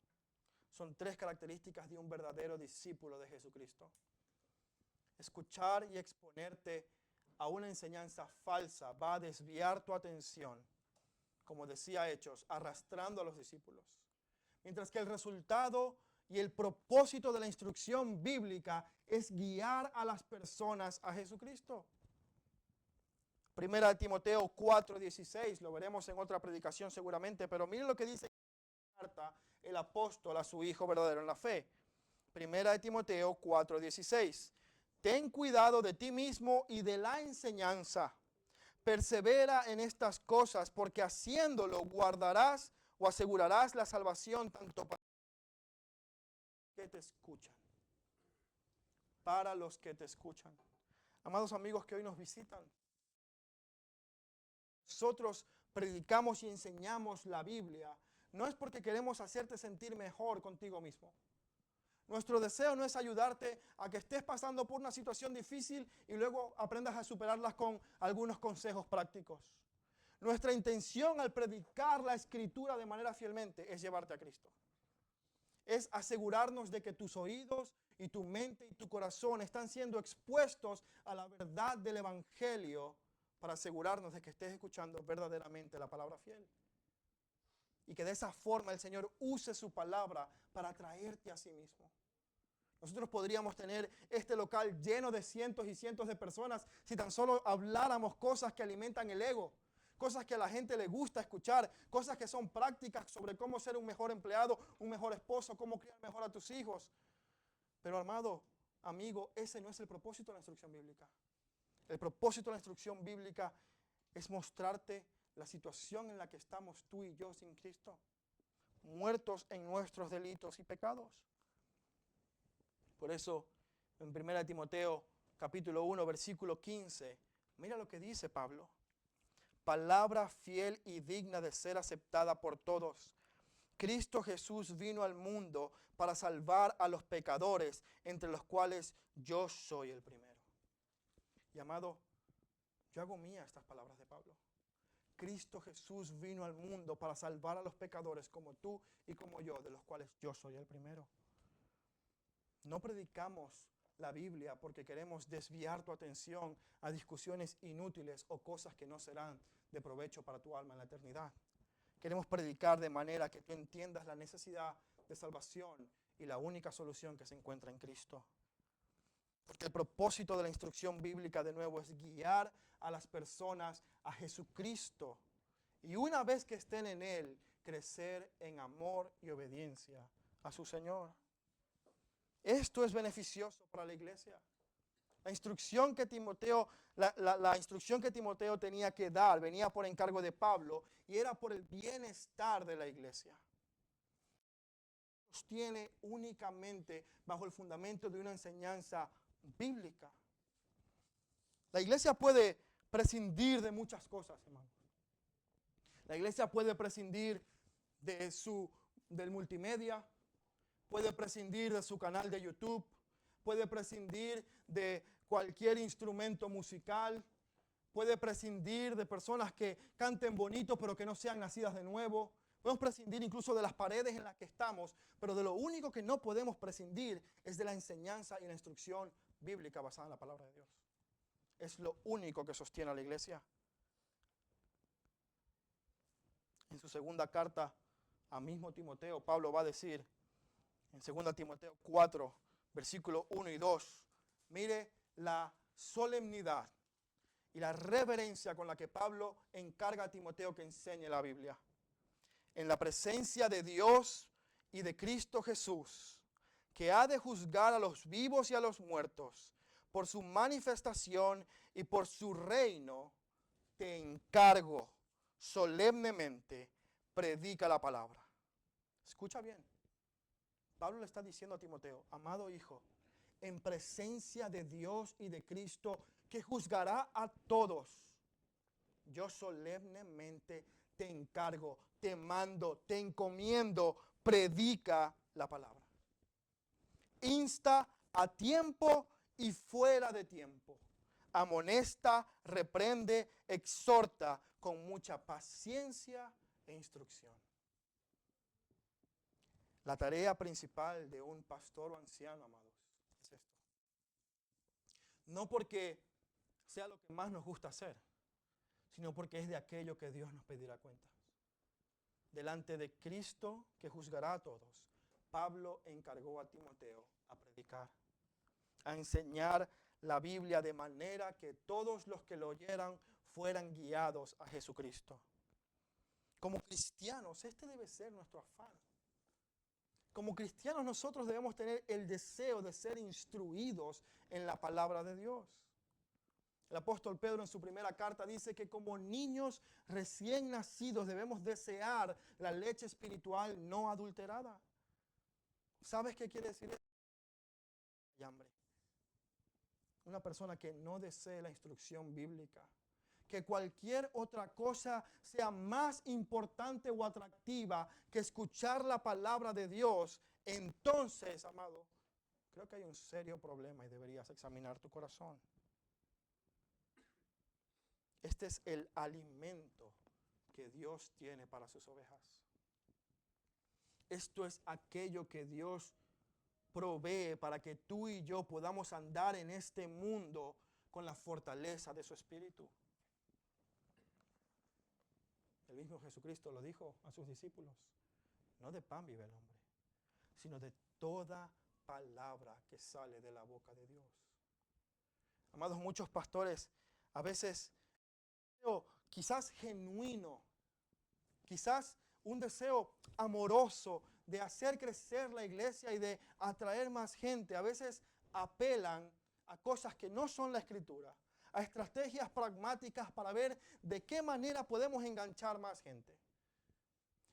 Son 3 características de un verdadero discípulo de Jesucristo. escuchar y exponerte a una enseñanza falsa va a desviar tu atención, como decía Hechos, arrastrando a los discípulos. Mientras que el resultado y el propósito de la instrucción bíblica es guiar a las personas a Jesucristo. Primera de Timoteo 4:16, lo veremos en otra predicación seguramente, pero miren lo que dice carta el apóstol a su hijo verdadero en la fe. Primera de Timoteo 4:16. Ten cuidado de ti mismo y de la enseñanza. Persevera en estas cosas, porque haciéndolo guardarás o asegurarás la salvación tanto para los que te escuchan. Para los que te escuchan. Amados amigos que hoy nos visitan, nosotros predicamos y enseñamos la Biblia, no es porque queremos hacerte sentir mejor contigo mismo. Nuestro deseo no es ayudarte a que estés pasando por una situación difícil y luego aprendas a superarlas con algunos consejos prácticos. Nuestra intención al predicar la Escritura de manera fielmente es llevarte a Cristo. Es asegurarnos de que tus oídos y tu mente y tu corazón están siendo expuestos a la verdad del Evangelio para asegurarnos de que estés escuchando verdaderamente la palabra fiel. Y que de esa forma el Señor use su palabra para atraerte a sí mismo. Nosotros podríamos tener este local lleno de cientos y cientos de personas si tan solo habláramos cosas que alimentan el ego, cosas que a la gente le gusta escuchar, cosas que son prácticas sobre cómo ser un mejor empleado, un mejor esposo, cómo criar mejor a tus hijos. Pero amado, amigo, ese no es el propósito de la instrucción bíblica. El propósito de la instrucción bíblica es mostrarte la situación en la que estamos tú y yo sin Cristo, muertos en nuestros delitos y pecados. Por eso, en 1 Timoteo capítulo 1, versículo 15, mira lo que dice Pablo. Palabra fiel y digna de ser aceptada por todos. Cristo Jesús vino al mundo para salvar a los pecadores, entre los cuales yo soy el primero. Y amado, yo hago mía estas palabras de Pablo. Cristo Jesús vino al mundo para salvar a los pecadores como tú y como yo, de los cuales yo soy el primero. No predicamos la Biblia porque queremos desviar tu atención a discusiones inútiles o cosas que no serán de provecho para tu alma en la eternidad. Queremos predicar de manera que tú entiendas la necesidad de salvación y la única solución que se encuentra en Cristo. Porque el propósito de la instrucción bíblica, de nuevo, es guiar a las personas a Jesucristo. Y una vez que estén en Él, crecer en amor y obediencia a su Señor. Esto es beneficioso para la iglesia. La instrucción que Timoteo tenía que dar venía por encargo de Pablo y era por el bienestar de la iglesia. Sostiene únicamente bajo el fundamento de una enseñanza bíblica. La iglesia puede prescindir de muchas cosas, hermano. La iglesia puede prescindir del multimedia, puede prescindir de su canal de YouTube, puede prescindir de cualquier instrumento musical, puede prescindir de personas que canten bonito pero que no sean nacidas de nuevo. Podemos prescindir incluso de las paredes en las que estamos, pero de lo único que no podemos prescindir es de la enseñanza y la instrucción bíblica basada en la palabra de Dios. Es lo único que sostiene a la iglesia. En su segunda carta a mismo Timoteo, Pablo va a decir, en 2 Timoteo 4, versículos 1 y 2, mire la solemnidad y la reverencia con la que Pablo encarga a Timoteo que enseñe la Biblia. En la presencia de Dios y de Cristo Jesús, que ha de juzgar a los vivos y a los muertos, por su manifestación y por su reino, te encargo solemnemente, predica la palabra. Escucha bien. Pablo le está diciendo a Timoteo, amado hijo, en presencia de Dios y de Cristo, que juzgará a todos, yo solemnemente te encargo, te mando, te encomiendo, predica la palabra. Insta a tiempo y fuera de tiempo. Amonesta, reprende, exhorta con mucha paciencia e instrucción. La tarea principal de un pastor o anciano, amados, es esto. No porque sea lo que más nos gusta hacer, sino porque es de aquello que Dios nos pedirá cuenta. Delante de Cristo que juzgará a todos, Pablo encargó a Timoteo a predicar, a enseñar la Biblia de manera que todos los que lo oyeran fueran guiados a Jesucristo. Como cristianos, este debe ser nuestro afán. Como cristianos nosotros debemos tener el deseo de ser instruidos en la palabra de Dios. El apóstol Pedro en su primera carta dice que como niños recién nacidos debemos desear la leche espiritual no adulterada. ¿Sabes qué quiere decir eso? Hay hambre. Una persona que no desee la instrucción bíblica, que cualquier otra cosa sea más importante o atractiva que escuchar la palabra de Dios, entonces, amado, creo que hay un serio problema y deberías examinar tu corazón. Este es el alimento que Dios tiene para sus ovejas. Esto es aquello que Dios provee para que tú y yo podamos andar en este mundo con la fortaleza de su espíritu. El mismo Jesucristo lo dijo a sus discípulos: no de pan vive el hombre, sino de toda palabra que sale de la boca de Dios. Amados, muchos pastores a veces, quizás genuino, quizás un deseo amoroso de hacer crecer la iglesia y de atraer más gente, a veces apelan a cosas que no son la Escritura, a estrategias pragmáticas para ver de qué manera podemos enganchar más gente.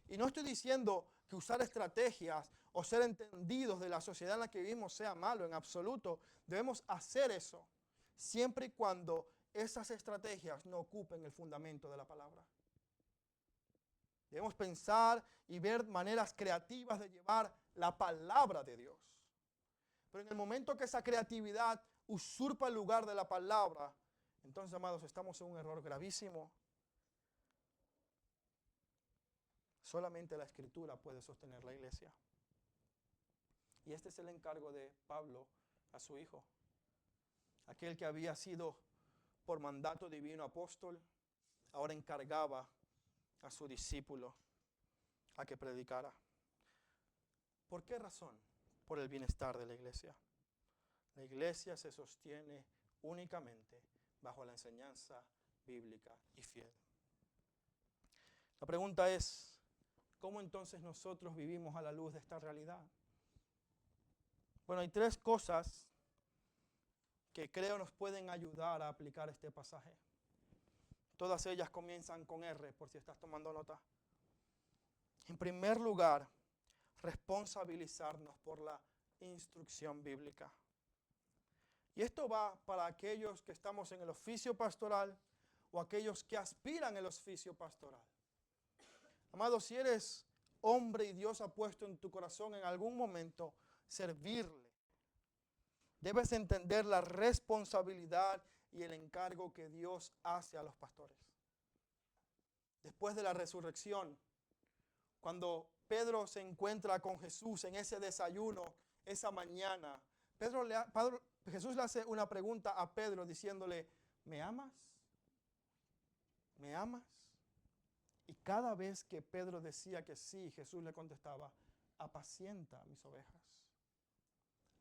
Y no estoy diciendo que usar estrategias o ser entendidos de la sociedad en la que vivimos sea malo, en absoluto. Debemos hacer eso, siempre y cuando esas estrategias no ocupen el fundamento de la palabra. Debemos pensar y ver maneras creativas de llevar la palabra de Dios. Pero en el momento que esa creatividad usurpa el lugar de la palabra, entonces, amados, estamos en un error gravísimo. Solamente la Escritura puede sostener la iglesia. Y este es el encargo de Pablo a su hijo. Aquel que había sido por mandato divino apóstol, ahora encargaba a su discípulo a que predicara. ¿Por qué razón? Por el bienestar de la iglesia. La iglesia se sostiene únicamente bajo la enseñanza bíblica y fiel. La pregunta es, ¿cómo entonces nosotros vivimos a la luz de esta realidad? Bueno, hay tres cosas que creo nos pueden ayudar a aplicar este pasaje. Todas ellas comienzan con R, por si estás tomando nota. En primer lugar, responsabilizarnos por la instrucción bíblica. Y esto va para aquellos que estamos en el oficio pastoral o aquellos que aspiran al oficio pastoral. Amado, si eres hombre y Dios ha puesto en tu corazón en algún momento servirle, debes entender la responsabilidad y el encargo que Dios hace a los pastores. Después de la resurrección, cuando Pedro se encuentra con Jesús en ese desayuno, esa mañana, Jesús le hace una pregunta a Pedro diciéndole, ¿me amas? ¿Me amas? Y cada vez que Pedro decía que sí, Jesús le contestaba, apacienta a mis ovejas,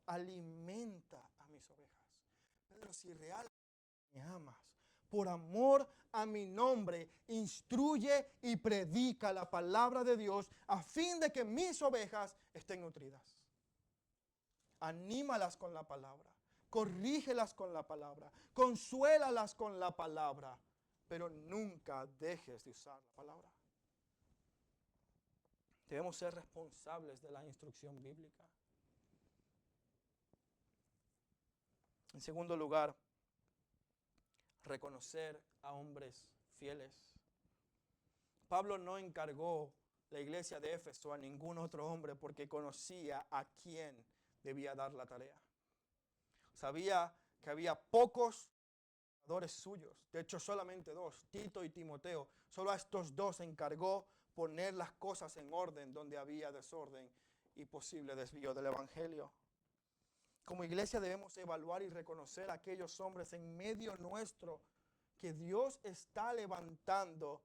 alimenta a mis ovejas. Pedro, si realmente me amas, por amor a mi nombre, instruye y predica la palabra de Dios a fin de que mis ovejas estén nutridas. Anímalas con la palabra, corrígelas con la palabra, consuélalas con la palabra, pero nunca dejes de usar la palabra. Debemos ser responsables de la instrucción bíblica. En segundo lugar, reconocer a hombres fieles. Pablo no encargó la iglesia de Éfeso a ningún otro hombre porque conocía a quién debía dar la tarea. Sabía que había pocos trabajadores suyos, de hecho solamente dos, Tito y Timoteo. Solo a estos dos encargó poner las cosas en orden donde había desorden y posible desvío del evangelio. Como iglesia debemos evaluar y reconocer a aquellos hombres en medio nuestro que Dios está levantando,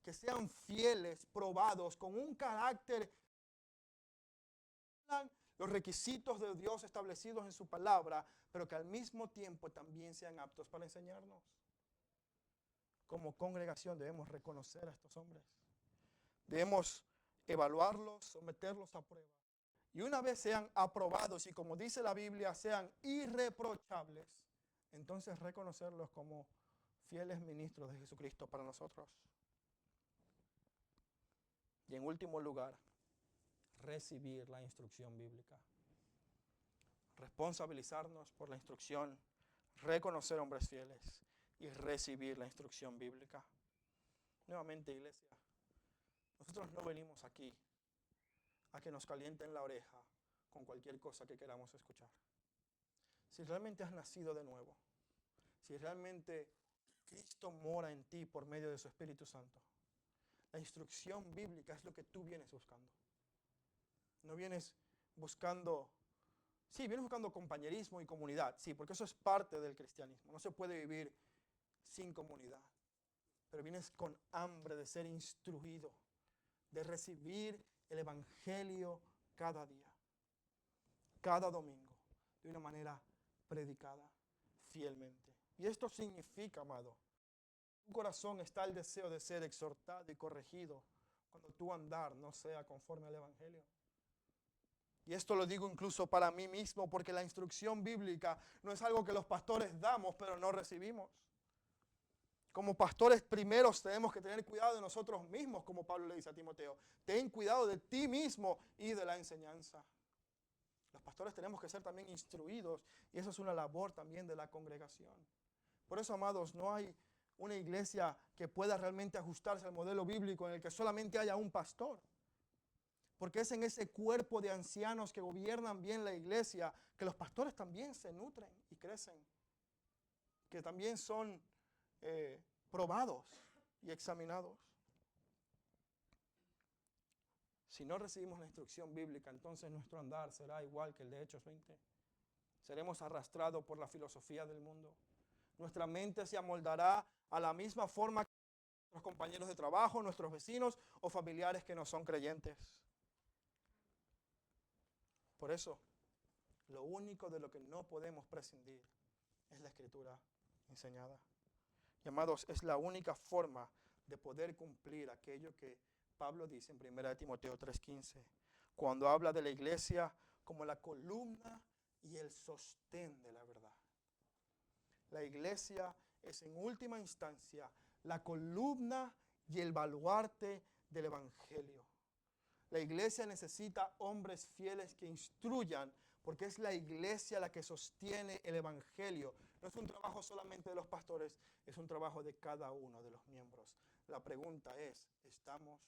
que sean fieles, probados, con un carácter, los requisitos de Dios establecidos en su palabra, pero que al mismo tiempo también sean aptos para enseñarnos. Como congregación debemos reconocer a estos hombres. Debemos evaluarlos, someterlos a prueba. Y una vez sean aprobados y, como dice la Biblia, sean irreprochables, entonces reconocerlos como fieles ministros de Jesucristo para nosotros. Y en último lugar, recibir la instrucción bíblica. Responsabilizarnos por la instrucción, reconocer hombres fieles y recibir la instrucción bíblica. Nuevamente, iglesia, nosotros no venimos aquí a que nos calienten la oreja con cualquier cosa que queramos escuchar. Si realmente has nacido de nuevo, si realmente Cristo mora en ti por medio de su Espíritu Santo, la instrucción bíblica es lo que tú vienes buscando. No vienes buscando, sí, vienes buscando compañerismo y comunidad, sí, porque eso es parte del cristianismo. No se puede vivir sin comunidad, pero vienes con hambre de ser instruido, de recibir el Evangelio cada día, cada domingo, de una manera predicada fielmente. Y esto significa, amado, en tu corazón está el deseo de ser exhortado y corregido cuando tu andar no sea conforme al Evangelio. Y esto lo digo incluso para mí mismo, porque la instrucción bíblica no es algo que los pastores damos, pero no recibimos. Como pastores primeros tenemos que tener cuidado de nosotros mismos, como Pablo le dice a Timoteo. Ten cuidado de ti mismo y de la enseñanza. Los pastores tenemos que ser también instruidos, y eso es una labor también de la congregación. Por eso, amados, no hay una iglesia que pueda realmente ajustarse al modelo bíblico en el que solamente haya un pastor. Porque es en ese cuerpo de ancianos que gobiernan bien la iglesia que los pastores también se nutren y crecen. Que también son probados y examinados. Si no recibimos la instrucción bíblica, entonces nuestro andar será igual que el de Hechos 20. Seremos arrastrados por la filosofía del mundo. Nuestra mente se amoldará a la misma forma que nuestros compañeros de trabajo, nuestros vecinos o familiares que no son creyentes. Por eso, lo único de lo que no podemos prescindir es la Escritura enseñada. Y, amados, es la única forma de poder cumplir aquello que Pablo dice en 1 Timoteo 3:15, cuando habla de la iglesia como la columna y el sostén de la verdad. La iglesia es en última instancia la columna y el baluarte del Evangelio. La iglesia necesita hombres fieles que instruyan, porque es la iglesia la que sostiene el Evangelio. No es un trabajo solamente de los pastores, es un trabajo de cada uno de los miembros. La pregunta es, ¿estamos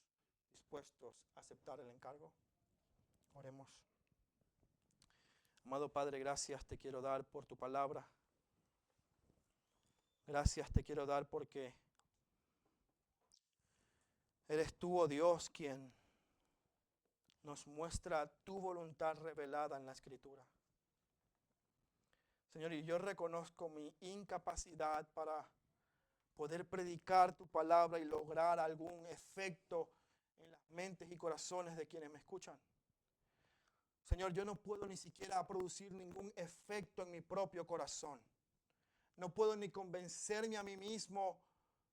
dispuestos a aceptar el encargo? Oremos. Amado Padre, gracias te quiero dar por tu palabra. Gracias te quiero dar porque eres tú, oh Dios, quien nos muestra tu voluntad revelada en la Escritura. Señor, y yo reconozco mi incapacidad para poder predicar tu palabra y lograr algún efecto en las mentes y corazones de quienes me escuchan. Señor, yo no puedo ni siquiera producir ningún efecto en mi propio corazón. No puedo ni convencerme a mí mismo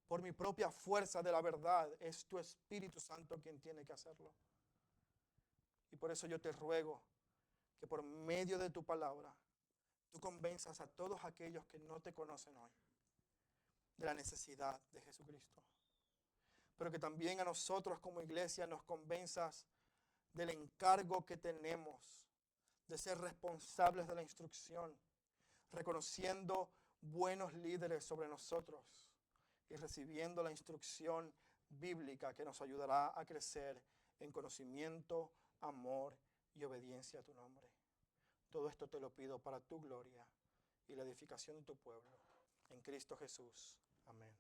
por mi propia fuerza de la verdad. Es tu Espíritu Santo quien tiene que hacerlo. Y por eso yo te ruego que por medio de tu palabra tú convenzas a todos aquellos que no te conocen hoy de la necesidad de Jesucristo. Pero que también a nosotros como iglesia nos convenzas del encargo que tenemos de ser responsables de la instrucción, reconociendo buenos líderes sobre nosotros y recibiendo la instrucción bíblica que nos ayudará a crecer en conocimiento, amor y obediencia a tu nombre. Todo esto te lo pido para tu gloria y la edificación de tu pueblo. En Cristo Jesús. Amén.